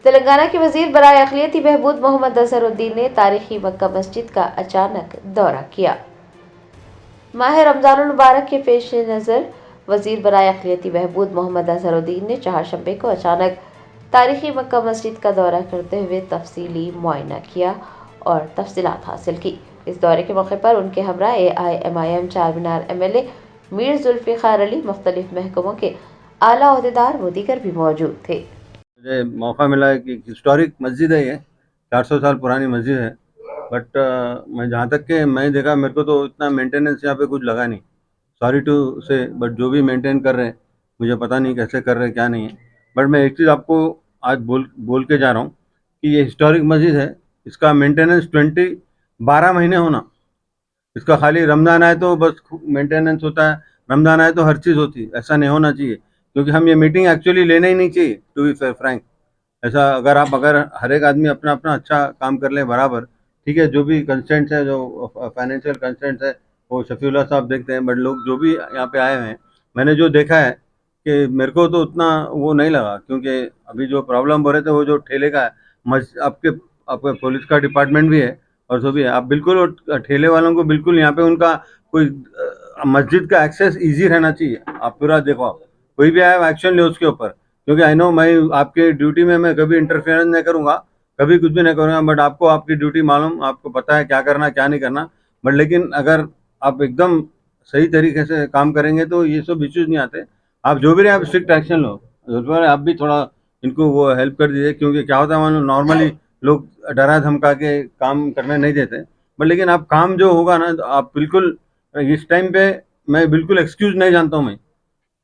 तेलंगाना के वजीर बराए अक़लियती बहबूद मोहम्मद अजहरुद्दीन ने तारीखी मक्का मस्जिद का अचानक दौरा किया। माह रमजानुल मुबारक के पेश नज़र वजीर बराए अक़लियती बहबूद मोहम्मद अजहरुद्दीन ने चहारशंबे को अचानक तारीखी मक्का मस्जिद का दौरा करते हुए तफसीली मुआयना किया और तफसीलात हासिल की। इस दौरे के मौके पर उनके हमरा AIMIM चारमीनार MLA मीर जुल्फ़िकार अली, मुख्तलिफ महकमों के आला ओहदेदार व दीगर भी मौजूद थे। मुझे मौका मिला है कि हिस्टोरिक मस्जिद है, ये 400 साल पुरानी मस्जिद है। बट मैं जहाँ तक के मैं देखा, मेरे को तो इतना मेंटेनेंस यहाँ पे कुछ लगा नहीं, सॉरी टू से। बट जो भी मेंटेन कर रहे हैं, मुझे पता नहीं कैसे कर रहे हैं, क्या नहीं है। बट मैं एक चीज़ आपको आज बोल के जा रहा हूँ कि ये हिस्टोरिक मस्जिद है, इसका मेंटेनेंस 12 महीने होना। इसका खाली रमज़ान आए तो बस मेंटेनेंस होता है, रमज़ान आए तो हर चीज़ होती है, ऐसा नहीं होना चाहिए। क्योंकि हम ये मीटिंग एक्चुअली लेना ही नहीं चाहिए, टू बी फ्रैंक। ऐसा अगर हर एक आदमी अपना अपना अच्छा काम कर ले बराबर, ठीक है। जो भी कंस्टेंट्स है, जो फाइनेंशियल कंस्टेंट्स है, वो शफीउल्लाह साहब देखते हैं। बट लोग जो भी यहाँ पे आए हुए हैं, मैंने जो देखा है कि मेरे को तो उतना वो नहीं लगा। क्योंकि अभी जो प्रॉब्लम हो रहे थे वो जो ठेले का है, आपके पुलिस का डिपार्टमेंट भी है और जो भी है, आप बिल्कुल ठेले वालों को बिल्कुल यहाँ पे उनका कोई मस्जिद का एक्सेस ईजी रहना चाहिए। आप पूरा देखो, कोई भी आया एक्शन ले उसके ऊपर। क्योंकि आई नो, मैं आपके ड्यूटी में मैं कभी इंटरफेरेंस नहीं करूंगा, कभी कुछ भी नहीं करूंगा। बट आपको आपकी ड्यूटी मालूम, आपको पता है क्या करना क्या नहीं करना। बट लेकिन अगर आप एकदम सही तरीके से काम करेंगे तो ये सब इश्यूज नहीं आते। आप जो भी रहे, आप स्ट्रिक्ट एक्शन लो। आप भी थोड़ा इनको वो हेल्प कर दीजिए। क्योंकि क्या होता है, मानो नॉर्मली लोग डरा धमका के काम करने नहीं देते। बट लेकिन आप काम जो होगा ना, तो आप बिल्कुल इस टाइम पे, मैं बिल्कुल एक्सक्यूज नहीं जानता हूँ मैं।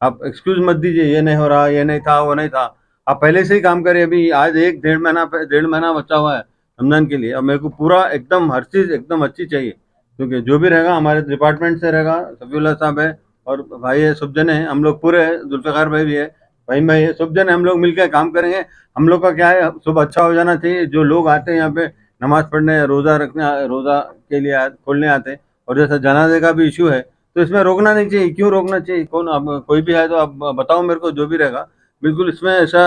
आप एक्सक्यूज मत दीजिए, ये नहीं हो रहा, ये नहीं था, वो नहीं था। आप पहले से ही काम करें। अभी आज 1-1.5 महीना बचा हुआ है रमजान के लिए। अब मेरे को पूरा एकदम हर चीज़ एकदम अच्छी चाहिए। क्योंकि जो भी रहेगा हमारे डिपार्टमेंट से रहेगा, सफीउल्लाह साहब है और भाई है, सब जने हैं, हम लोग पूरे हैं, जुल्फ़िकार भाई भी है, भाई मैं, ये सब जने हम लोग मिलकर काम करेंगे। हम लोग का क्या है, सब अच्छा हो जाना चाहिए। जो लोग आते हैं यहाँ पे नमाज पढ़ने, रोज़ा रखने, रोज़ा के लिए खोलने आते हैं। और जैसा जनाजे का भी इशू है, तो इसमें रोकना नहीं चाहिए। क्यों रोकना चाहिए? कौन, अब कोई भी है तो आप बताओ मेरे को, जो भी रहेगा। बिल्कुल इसमें ऐसा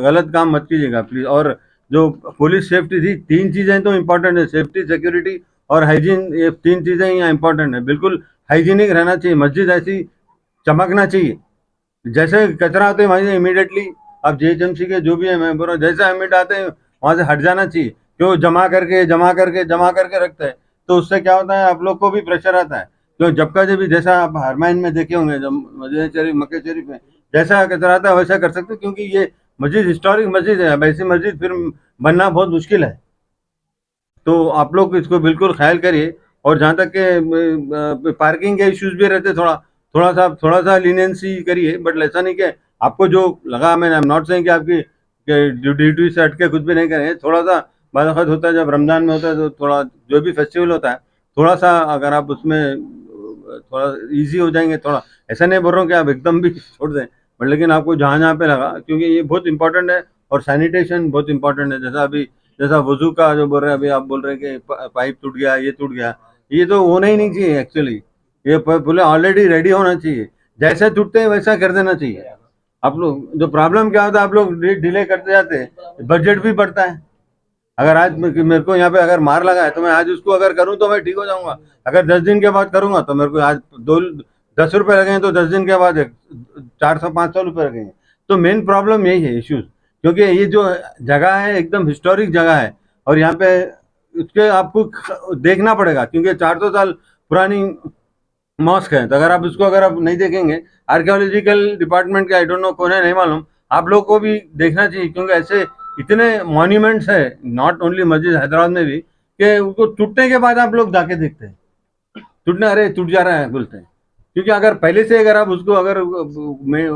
गलत काम मत कीजिएगा प्लीज़। और जो पुलिस सेफ्टी थी, 3 चीज़ें तो इम्पोर्टेंट है, सेफ्टी, सिक्योरिटी और हाइजीन। ये 3 चीज़ें यहाँ इम्पोर्टेंट है। बिल्कुल हाइजीनिक रहना चाहिए, मस्जिद ऐसी चमकना चाहिए। जैसे कचरा आते हैं वहीं से इमीडिएटली, आप JHMC के जो भी है, मैं बोल रहा हूँ, जैसे इमीडिएट आते हैं वहाँ से हट जाना चाहिए। क्यों जमा करके रखते हैं, तो उससे क्या होता है, आप लोग को भी प्रेशर आता है। क्यों, जब का जब भी, जैसा आप हरमैन में देखे होंगे, जब मस्जिद शरीफ, मक्के शरीफ में जैसा कचरा आता है वैसा कर सकते हैं। क्योंकि ये मस्जिद हिस्टोरिक मस्जिद है, अब ऐसी मस्जिद फिर बनना बहुत मुश्किल है। तो आप लोग इसको बिल्कुल ख्याल करिए। और जहाँ तक के पार्किंग के इश्यूज भी रहते, थोड़ा सा लीनियंसी करिए। बट ऐसा नहीं कि आपको जो लगा, मैं आई एम नॉट सेइंग कि आपकी ड्यूटी से हट के कुछ भी नहीं करें। थोड़ा सा बाज़ात होता है, जब रमज़ान में होता है तो थोड़ा, जो भी फेस्टिवल होता है, थोड़ा सा अगर आप उसमें थोड़ा ईजी हो जाएंगे, थोड़ा, ऐसा नहीं बोल रहा हूँ कि आप एकदम भी छोड़ दें। बट लेकिन आपको जहाँ जहाँ पे लगा, क्योंकि ये बहुत इंपॉर्टेंट है और सैनिटेशन बहुत इंपॉर्टेंट है। जैसा वजू का जो बोल रहे हैं, अभी आप बोल रहे हैं कि पाइप टूट गया, ये टूट गया, ये तो होना ही नहीं चाहिए एक्चुअली। ये बोले ऑलरेडी रेडी होना चाहिए, जैसे टूटते हैं वैसा कर देना चाहिए। आप लोग, जो प्रॉब्लम क्या होता है, आप लोग डिले करते जाते हैं, बजट भी बढ़ता है। अगर आज मेरे को यहाँ पे अगर मार लगा है, तो मैं आज उसको अगर करूँ तो मैं ठीक हो जाऊंगा। अगर 10 दिन के बाद करूंगा तो मेरे को आज 10 रुपए लगेंगे, तो 10 दिन के बाद 400-500 रुपये लगेंगे। तो मेन प्रॉब्लम यही है, इश्यूज। क्योंकि ये जो जगह है एकदम हिस्टोरिक जगह है, और यहाँ पे उसके आपको देखना पड़ेगा। क्योंकि 400 साल पुरानी मॉस्क है, तो अगर आप नहीं देखेंगे, आर्कियोलॉजिकल डिपार्टमेंट के, आई डोंट नो कौन है, नहीं मालूम, आप लोग को भी देखना चाहिए। क्योंकि ऐसे इतने मॉन्यूमेंट्स है, नॉट ओनली मस्जिद हैदराबाद में भी, कि उसको टूटने के बाद आप लोग जाके देखते हैं, टूटने, अरे टूट जा रहा है बोलते हैं। क्योंकि अगर पहले से अगर आप उसको अगर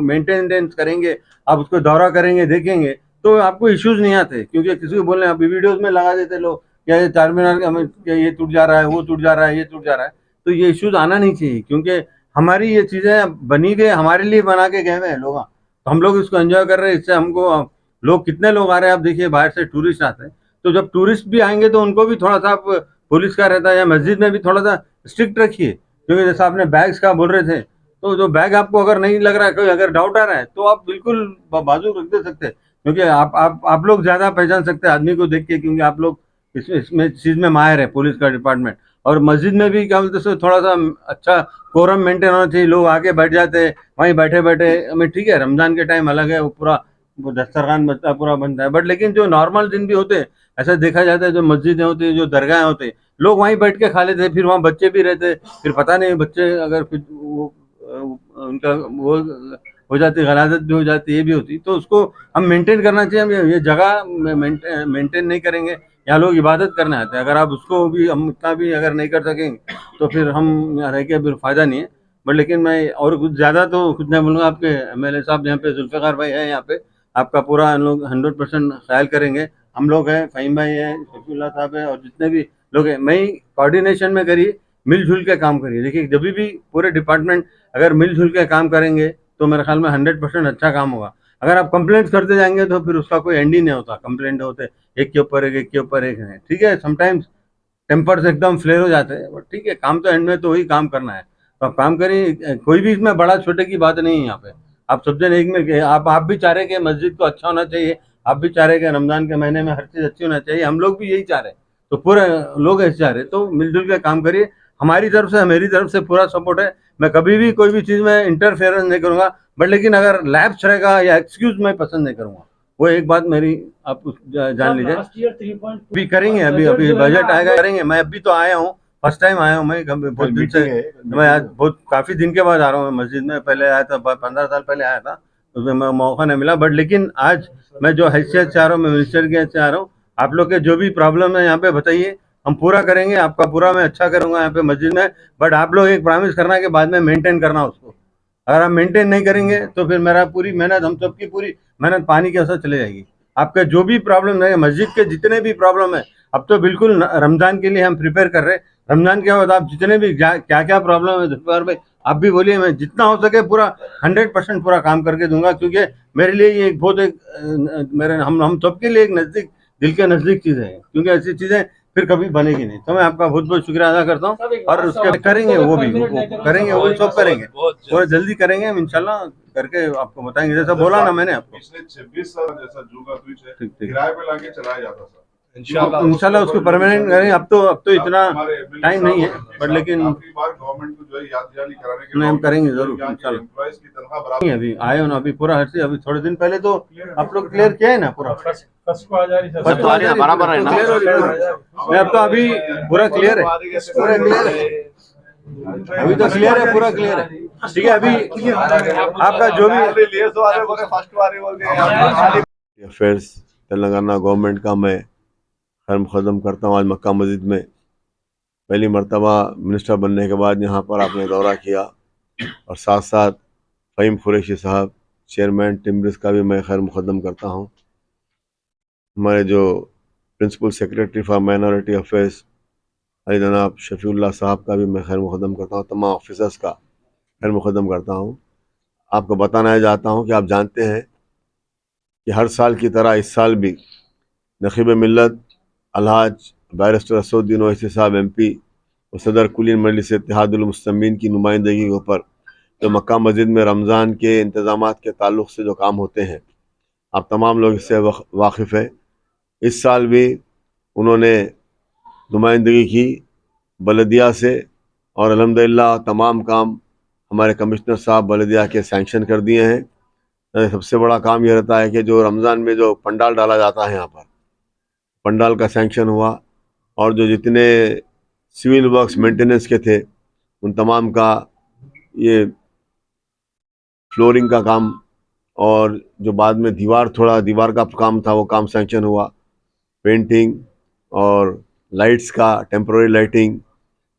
मेंटेनेंस करेंगे, आप उसको दौरा करेंगे, देखेंगे, तो आपको इश्यूज नहीं आते। क्योंकि किसी को बोलने, अभी वीडियोस में लगा देते लोग, क्या ये चार मीनार का हमें, क्या ये टूट जा रहा है, वो टूट जा रहा है, ये टूट जा रहा है। तो ये इश्यूज आना नहीं चाहिए। क्योंकि हमारी ये चीज़ें बनी गई, हमारे लिए बना के गए हुए हैं लोग, तो हम लोग इसको एंजॉय कर रहे हैं। इससे हमको, लोग कितने लोग आ रहे हैं, आप देखिए, बाहर से टूरिस्ट आते हैं। तो जब टूरिस्ट भी आएंगे तो उनको भी थोड़ा सा आप, पुलिस का रहता है, या मस्जिद में भी थोड़ा सा स्ट्रिक्ट रखिए। क्योंकि जैसा आपने बैग्स का बोल रहे थे, तो जो बैग आपको अगर नहीं लग रहा है, कोई अगर डाउट आ रहा है, तो आप बिल्कुल बाजू रख दे सकते हैं। क्योंकि आप लोग ज़्यादा पहचान सकते हैं आदमी को देख के, क्योंकि आप लोग इसमें चीज़ में माहिर है, पुलिस का डिपार्टमेंट। और मस्जिद में भी क्या बोलते हैं, थोड़ा सा अच्छा कोरम मेंटेन होना चाहिए। लोग आके बैठ जाते हैं, वहीं बैठे बैठे हमें, ठीक है रमजान के टाइम अलग है, वो पूरा वो दस्तरखान बनता पूरा बनता है, बट लेकिन जो नॉर्मल दिन भी होते हैं, ऐसा देखा जाता है, जो मस्जिदें होती है, जो दरगाहें होते हैं, लोग वहीं बैठ के खा लेते हैं। फिर वहाँ बच्चे भी रहते हैं, फिर पता नहीं बच्चे अगर फिर वो उनका वो हो जाती, गलाजत भी हो जाती, ये भी होती, तो उसको हम मेंटेन करना चाहिए। हम ये जगह मेंटेन नहीं करेंगे, यहाँ लोग इबादत करने आते हैं, अगर आप उसको भी हम इतना भी अगर नहीं कर सकेंगे तो फिर हम यहाँ रह के फिर फ़ायदा नहीं है। बट लेकिन मैं और कुछ ज़्यादा तो कुछ नहीं बोलूँगा। आपके एमएलए साहब यहाँ पे जुल्फ़िकार भाई है, यहाँ पे आपका पूरा हम लोग 100% ख्याल करेंगे। हम लोग हैं, फ़हीम भाई है, शफीउल्लाह साहब है, और जितने भी लोग हैं, मैं कोऑर्डिनेशन में करिए, मिलजुल के काम करिए। देखिए जब भी पूरे डिपार्टमेंट अगर मिलजुल के काम करेंगे तो मेरे ख्याल में 100% अच्छा काम होगा। अगर आप कंप्लेंट्स करते जाएंगे तो फिर उसका कोई एंड ही नहीं होता। कंप्लेंट होते एक के ऊपर एक के ऊपर एक है, ठीक है। समटाइम्स टेम्पर्स एकदम फ्लेयर हो जाते हैं, बट ठीक है, काम तो एंड में तो वही काम करना है, तो आप काम करिए। कोई भी इसमें बड़ा छोटे की बात नहीं है यहाँ पे। आप सब जन एक में, आप भी चाह रहे कि मस्जिद को अच्छा होना चाहिए, आप भी चाह रहे कि रमजान के महीने में हर चीज़ अच्छी होना चाहिए, हम लोग भी यही चाह रहे हैं, तो पूरे लोग ऐसे चाह रहे, तो मिलजुल के काम करिए। हमारी तरफ से, मेरी तरफ से पूरा सपोर्ट है। मैं कभी भी कोई भी चीज़ में इंटरफेरेंस नहीं करूँगा, बट लेकिन अगर लैप्स रहेगा या एक्सक्यूज मैं पसंद नहीं करूँगा। वो एक बात मेरी आप जान लीजिए। अभी करेंगे, अभी अभी बजट आएगा, करेंगे। मैं अभी तो आया हूँ, फर्स्ट टाइम आया हूँ मैं, बहुत दिन से। मैं आज बहुत काफ़ी दिन के बाद आ रहा हूँ मस्जिद में। पहले आया था 15 साल पहले आया था, उसमें मौका नहीं मिला, बट लेकिन आज मैं जो हैसियत से आ रहा हूँ, मैं मिनिस्टर की हैसियत से आ रहा हूँ। आप लोग के जो भी प्रॉब्लम है यहाँ पे बताइए, हम पूरा करेंगे, आपका पूरा मैं अच्छा करूँगा यहाँ पे मस्जिद में। बट आप लोग एक प्रॉमिस करना कि बाद में मेंटेन करना उसको। अगर आप मेंटेन नहीं करेंगे तो फिर मेरा पूरी मेहनत, हम सबकी पूरी मेहनत पानी के असर चले जाएगी। आपका जो भी प्रॉब्लम है, मस्जिद के जितने भी प्रॉब्लम है, अब तो बिल्कुल रमजान के लिए हम प्रिपेयर कर रहे हैं। रमजान के बाद आप जितने भी क्या क्या प्रॉब्लम है जुल्फ़िकार भाई, आप भी बोलिए, मैं जितना हो सके पूरा 100% पूरा काम करके दूंगा, क्योंकि मेरे लिए ये एक बहुत एक मेरे हम सबके लिए एक नज़दीक, दिल के नज़दीक चीज़ है, क्योंकि ऐसी चीज़ें फिर कभी बनेगी नहीं। तो मैं आपका बहुत बहुत शुक्रिया अदा करता हूँ, और उसके करेंगे, वो भी करेंगे, वो सब करेंगे, और जल्दी करेंगे हम इंशाल्लाह, करके आपको बताएंगे, जैसा बोला ना मैंने आपको। पिछले 26 साल जैसा जू का स्विच है, ठीक ठीक, किराए पे लाके चलाया जाता था। इंशाल्लाह उसको परमानेंट करेंगे। अब तो इतना टाइम नहीं है, बट लेकिन आखिरी बार गवर्नमेंट को जो है याद दिहानी कराने के नहीं, हम बाद करेंगे जरूर यहाँ के इंशाल्लाह। एम्प्लॉइज की तनख्वाह बराबर अभी आए हो ना, अभी पूरा हर चीज, अभी थोड़े दिन पहले तो आप लोग क्लियर किया है ना पूरा, फर्स्ट को आ जा रही है, बराबर है ना, क्लियर हो रही है। मैं अब तो अभी पूरा क्लियर है, पूरा क्लियर है, अभी तो क्लियर है, पूरा क्लियर है, ठीक है। अभी आपका जो भी अफेयर्स तेलंगाना गवर्नमेंट का मैं खैर मुकदम करता हूँ। आज मक्का मस्जिद में पहली मर्तबा मिनिस्टर बनने के बाद यहाँ पर आपने दौरा किया, और साथ साथ फ़हीम कुरैशी साहब चेयरमैन टिम्बरिस का भी मैं खैर मुकदम करता हूँ। हमारे जो principal secretary for minority affairs जनाब शफीउल्लाह साहब का भी मैं खैर मुकदम करता हूँ, तमाम ऑफिसर्स का खैर मुकदम करता हूँ। आपको बताना चाहता हूँ कि आप जानते हैं कि हर साल की तरह इस साल भी नखीब मिल्लत अलहाज बैरिस्टर असदुद्दीन ओवैसी साहब MP और सदर कुलीन मजलिस इत्तेहादुल मुस्लिमीन की नुमाइंदगी के ऊपर जो मक्का मस्जिद में रमज़ान के इंतज़ामात के ताल्लुक़ से जो काम होते हैं, आप तमाम लोग इससे वाकिफ़ है। इस साल भी उन्होंने नुमाइंदगी की बलदिया से, और अल्हम्दुलिल्लाह तमाम काम हमारे कमिश्नर साहब बलदिया के सैंक्शन कर दिए हैं। सबसे बड़ा काम यह रहता है कि जो रमज़ान में जो पंडाल डाला जाता है, यहाँ पर पंडाल का सैंक्शन हुआ, और जो जितने सिविल वर्क्स मेंटेनेंस के थे उन तमाम का, ये फ्लोरिंग का काम, और जो बाद में दीवार का काम था वो काम सैंक्शन हुआ, पेंटिंग और लाइट्स का टेम्पोररी लाइटिंग,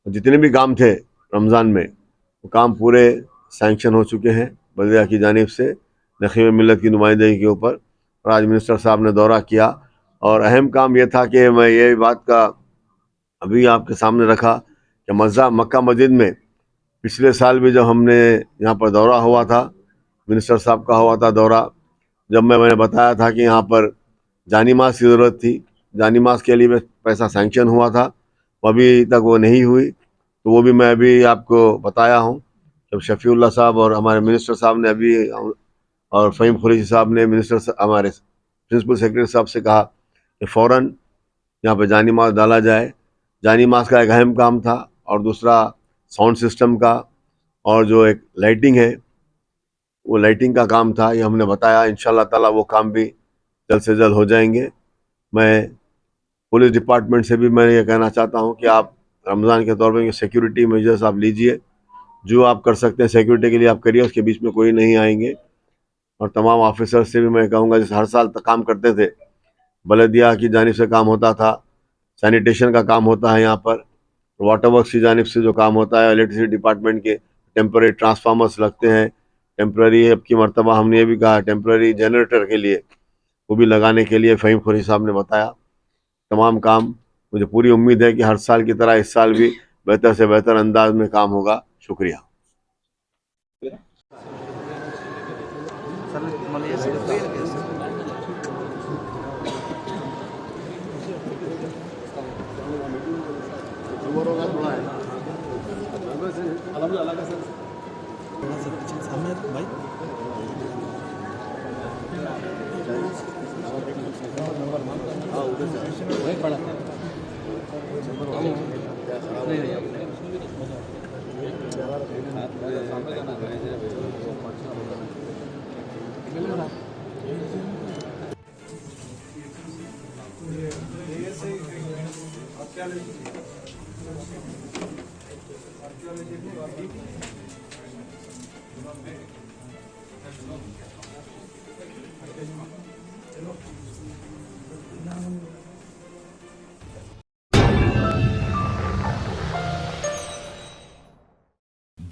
जितने भी काम थे रमज़ान में वो काम पूरे सैंक्शन हो चुके हैं बल्दिया की जानिब से नखीब मिल्लत की नुमाइंदगी के ऊपर। और आज मिनिस्टर साहब ने दौरा किया, और अहम काम यह था कि मैं ये बात का अभी आपके सामने रखा कि मक्का मस्जिद में पिछले साल भी जब हमने यहाँ पर दौरा हुआ था, मिनिस्टर साहब का हुआ था दौरा, जब मैंने बताया था कि यहाँ पर जानी मास की ज़रूरत थी, जानी मास के लिए पैसा सैंक्शन हुआ था, अभी तक वो नहीं हुई, तो वो भी मैं अभी आपको बताया हूँ। जब शफीउल्लाह साहब और हमारे मिनिस्टर साहब ने अभी, और फ़हीम कुरैशी साहब ने, मिनिस्टर हमारे प्रिंसिपल सेक्रेटरी साहब से कहा कि फ़ौरन यहाँ पे जानी मास्क डाला जाए। जानी मास्क का एक अहम काम था, और दूसरा साउंड सिस्टम का, और जो एक लाइटिंग है वो लाइटिंग का काम था, ये हमने बताया। इंशाल्लाह ताला वो काम भी जल्द से जल्द हो जाएंगे। मैं पुलिस डिपार्टमेंट से भी मैं ये कहना चाहता हूँ कि आप रमज़ान के तौर पर सिक्योरिटी मेजर्स आप लीजिए, जो आप कर सकते हैं सिक्योरिटी के लिए आप करिए, उसके बीच में कोई नहीं आएंगे। और तमाम ऑफिसर से भी मैं कहूँगा, जैसे हर साल तक काम करते थे, बलदिया की जानिब से काम होता था, सैनिटेशन का काम होता है यहाँ पर, वाटर वर्क्स की जानिब से जो काम होता है, इलेक्ट्रिसिटी डिपार्टमेंट के टेम्पररी ट्रांसफार्मर्स लगते हैं, टेम्पररी अब की मरतबा हमने ये भी कहा टेम्पररी जनरेटर के लिए वो भी लगाने के लिए फ़हीम खुरी साहब ने बताया। तमाम काम, मुझे पूरी उम्मीद है कि हर साल की तरह इस साल भी बेहतर से बेहतर अंदाज में काम होगा। शुक्रिया।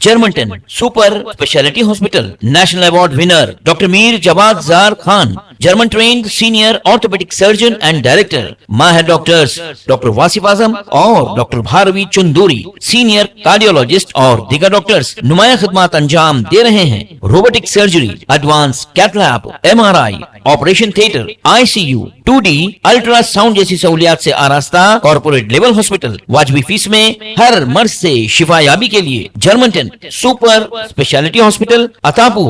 Germanten super speciality hospital, national award winner doctor Mir Jawad Jar Khan, German trained senior orthopaedic surgeon and director, माहिर डॉक्टर्स डॉक्टर वासिफ आजम और doctor Bharavi Chunduri, senior cardiologist और दीगर डॉक्टर्स नुमाया खिदमत अंजाम दे रहे हैं। Robotic surgery, advance cath lab, MRI, operation theatre, ICU, 2D ultrasound जैसी सहूलियात से आरास्ता कॉर्पोरेट लेवल हॉस्पिटल, वाजबी फीस में हर मर्ज से शिफायाबी के लिए Germanton super speciality hospital, Attapur.